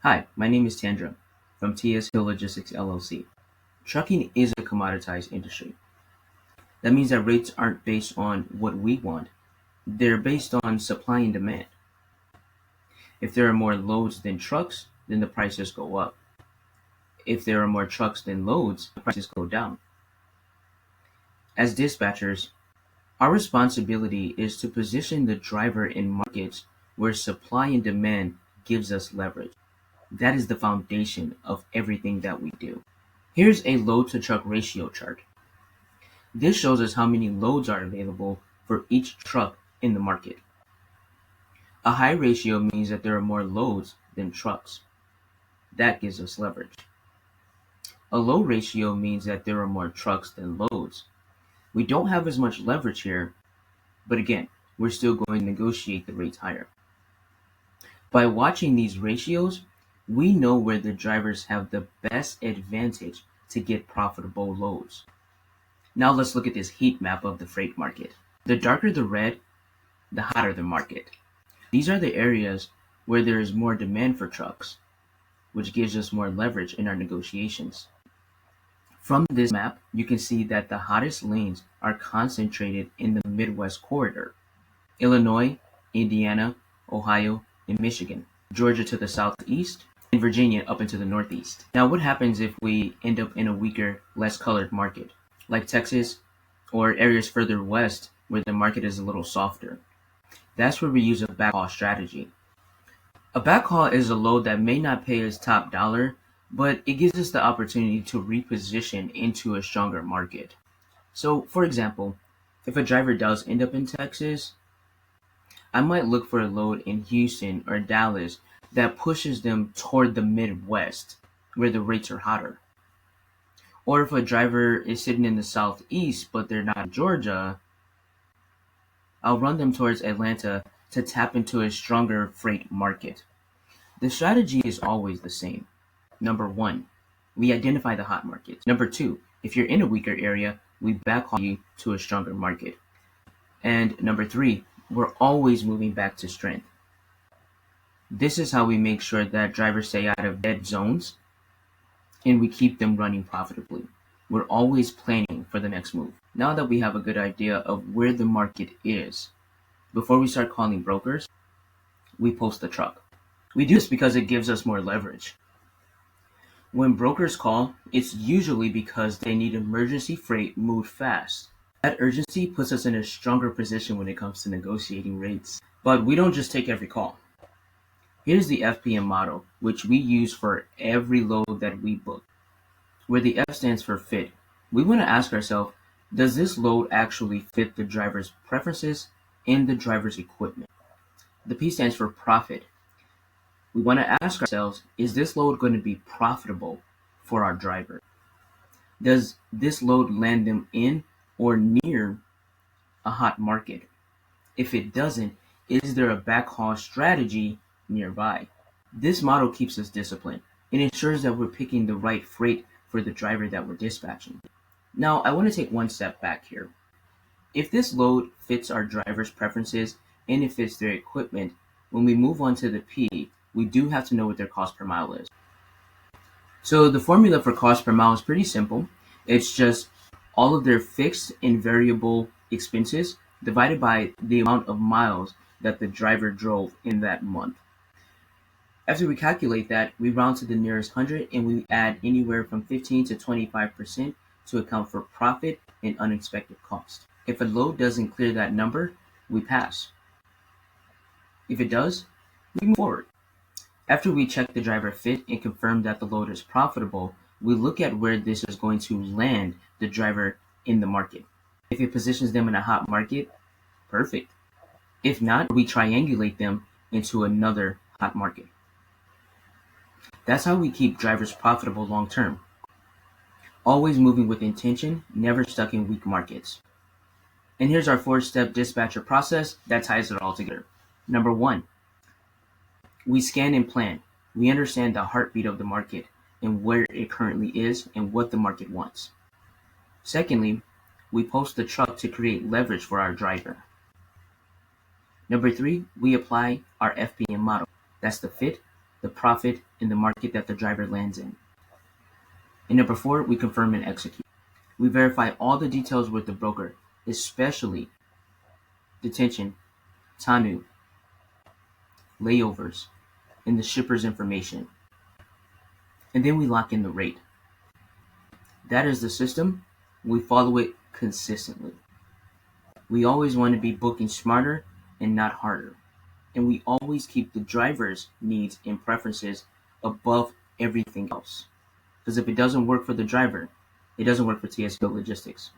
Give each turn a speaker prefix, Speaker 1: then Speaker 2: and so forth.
Speaker 1: Hi, my name is Tandra from TS Hill Logistics LLC. Trucking is a commoditized industry. That means that rates aren't based on what we want, they're based on supply and demand. If there are more loads than trucks, then the prices go up. If there are more trucks than loads, the prices go down. As dispatchers, our responsibility is to position the driver in markets where supply and demand gives us leverage. That is the foundation of everything that we do. Here's a load to truck ratio chart. This shows us how many loads are available for each truck in the market. A high ratio means that there are more loads than trucks. That gives us leverage. A low ratio means that there are more trucks than loads. We don't have as much leverage here, but again, we're still going to negotiate the rates higher. By watching these ratios, we know where the drivers have the best advantage to get profitable loads. Now let's look at this heat map of the freight market. The darker the red, the hotter the market. These are the areas where there is more demand for trucks, which gives us more leverage in our negotiations. From this map, you can see that the hottest lanes are concentrated in the Midwest corridor: Illinois, Indiana, Ohio, and Michigan, Georgia to the southeast, and Virginia up into the northeast. Now, what happens if we end up in a weaker, less colored market, like Texas or areas further west where the market is a little softer? That's where we use a backhaul strategy. A backhaul is a load that may not pay us top dollar, but it gives us the opportunity to reposition into a stronger market. So, for example, if a driver does end up in Texas, I might look for a load in Houston or Dallas that pushes them toward the Midwest, where the rates are hotter. Or if a driver is sitting in the Southeast but they're not in Georgia, I'll run them towards Atlanta to tap into a stronger freight market. The strategy is always the same. Number one, we identify the hot markets. Number two, if you're in a weaker area, we backhaul you to a stronger market. And number three, we're always moving back to strength. This is how we make sure that drivers stay out of dead zones and we keep them running profitably. We're always planning for the next move. Now that we have a good idea of where the market is, before we start calling brokers, we post the truck. We do this because it gives us more leverage. When brokers call, it's usually because they need emergency freight moved fast. That urgency puts us in a stronger position when it comes to negotiating rates. But we don't just take every call. Here's the FPM model, which we use for every load that we book. Where the F stands for fit, we want to ask ourselves, does this load actually fit the driver's preferences and the driver's equipment? The P stands for profit. We want to ask ourselves, is this load going to be profitable for our driver? Does this load land them in or near a hot market? If it doesn't, is there a backhaul strategy nearby? This model keeps us disciplined. It ensures that we're picking the right freight for the driver that we're dispatching. Now, I want to take one step back here. If this load fits our driver's preferences and it fits their equipment, when we move on to the P, we do have to know what their cost per mile is. So the formula for cost per mile is pretty simple. It's just all of their fixed and variable expenses divided by the amount of miles that the driver drove in that month. After we calculate that, we round to the nearest hundred and we add anywhere from 15 to 25% to account for profit and unexpected cost. If a load doesn't clear that number, we pass. If it does, we move forward. After we check the driver fit and confirm that the load is profitable, we look at where this is going to land the driver in the market. If it positions them in a hot market, perfect. If not, we triangulate them into another hot market. That's how we keep drivers profitable long term. Always moving with intention, never stuck in weak markets. And here's our 4-step dispatcher process that ties it all together. Number one, we scan and plan. We understand the heartbeat of the market and where it currently is and what the market wants. Secondly, we post the truck to create leverage for our driver. Number three, we apply our FPM model. That's the fit, the profit, and the market that the driver lands in. And number four, we confirm and execute. We verify all the details with the broker, especially detention, TANU, layovers, and the shipper's information. And then we lock in the rate. That is the system. We follow it consistently. We always want to be booking smarter and not harder. And we always keep the driver's needs and preferences above everything else. Because if it doesn't work for the driver, it doesn't work for TSO Logistics.